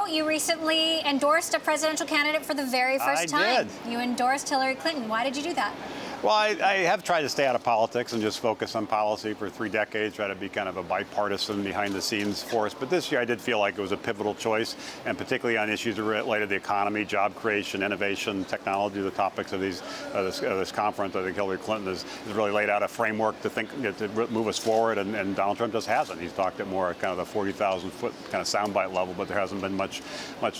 you recently endorsed a presidential candidate for the very first time. You endorsed Hillary Clinton. Why did you do that? Well, I have tried to stay out of politics and just focus on policy for 3 decades, try to be kind of a bipartisan behind-the-scenes force. But this year I did feel like it was a pivotal choice, and particularly on issues related to the economy, job creation, innovation, technology, the topics of this conference. I think Hillary Clinton has really laid out a framework to move us forward, and Donald Trump just hasn't. He's talked at more kind of the 40,000-foot kind of soundbite level, but there hasn't been much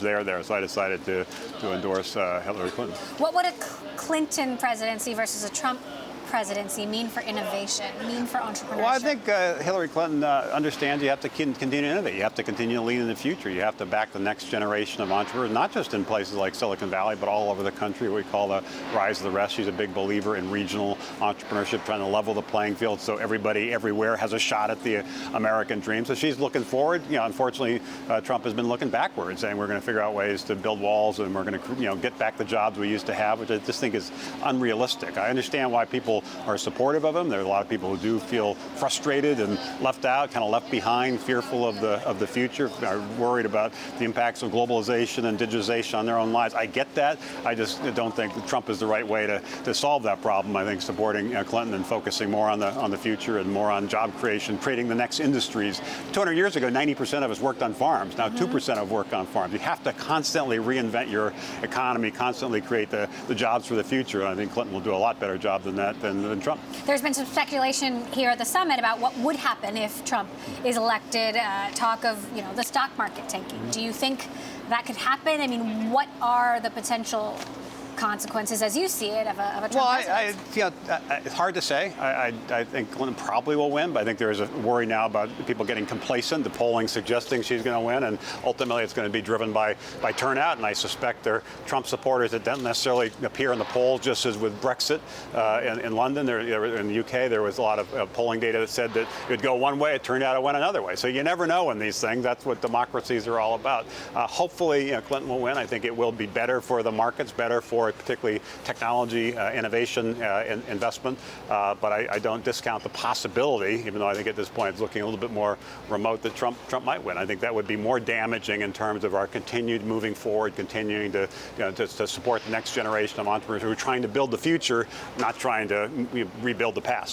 there. So I decided to endorse Hillary Clinton. What would a Clinton presidency versus a Trump presidency mean for innovation, mean for entrepreneurship? Well, I think Hillary Clinton understands you have to continue to innovate. You have to continue to lead in the future. You have to back the next generation of entrepreneurs, not just in places like Silicon Valley, but all over the country, what we call the rise of the rest. She's a big believer in regional entrepreneurship, trying to level the playing field so everybody everywhere has a shot at the American dream. So she's looking forward. Unfortunately, Trump has been looking backwards, saying we're going to figure out ways to build walls and we're going to get back the jobs we used to have, which I just think is unrealistic. I understand why people are supportive of him. There are a lot of people who do feel frustrated and left out, kind of left behind, fearful of the future, are worried about the impacts of globalization and digitization on their own lives. I get that. I just don't think that Trump is the right way to solve that problem. I think supporting Clinton and focusing more on the future and more on job creation, creating the next industries. 200 years ago, 90% of us worked on farms. Now 2% have worked on farms. You have to constantly reinvent your economy, constantly create the jobs for the future. And I think Clinton will do a lot better job than that than Trump. There's been some speculation here at the summit about what would happen if Trump is elected, talk of the stock market tanking. Do you think that could happen? I mean, what are the potential consequences, as you see it, of a Trump presidency? It's hard to say. I think Clinton probably will win, but I think there is a worry now about people getting complacent, the polling suggesting she's going to win, and ultimately it's going to be driven by turnout, and I suspect there are Trump supporters that don't necessarily appear in the polls, just as with Brexit in London. In the UK, there was a lot of polling data that said that it would go one way, it turned out it went another way. So you never know in these things. That's what democracies are all about. Hopefully, Clinton will win. I think it will be better for the markets, better for particularly technology, innovation, investment. But I don't discount the possibility, even though I think at this point it's looking a little bit more remote, that Trump might win. I think that would be more damaging in terms of our continued moving forward, continuing to support the next generation of entrepreneurs who are trying to build the future, not trying to rebuild the past.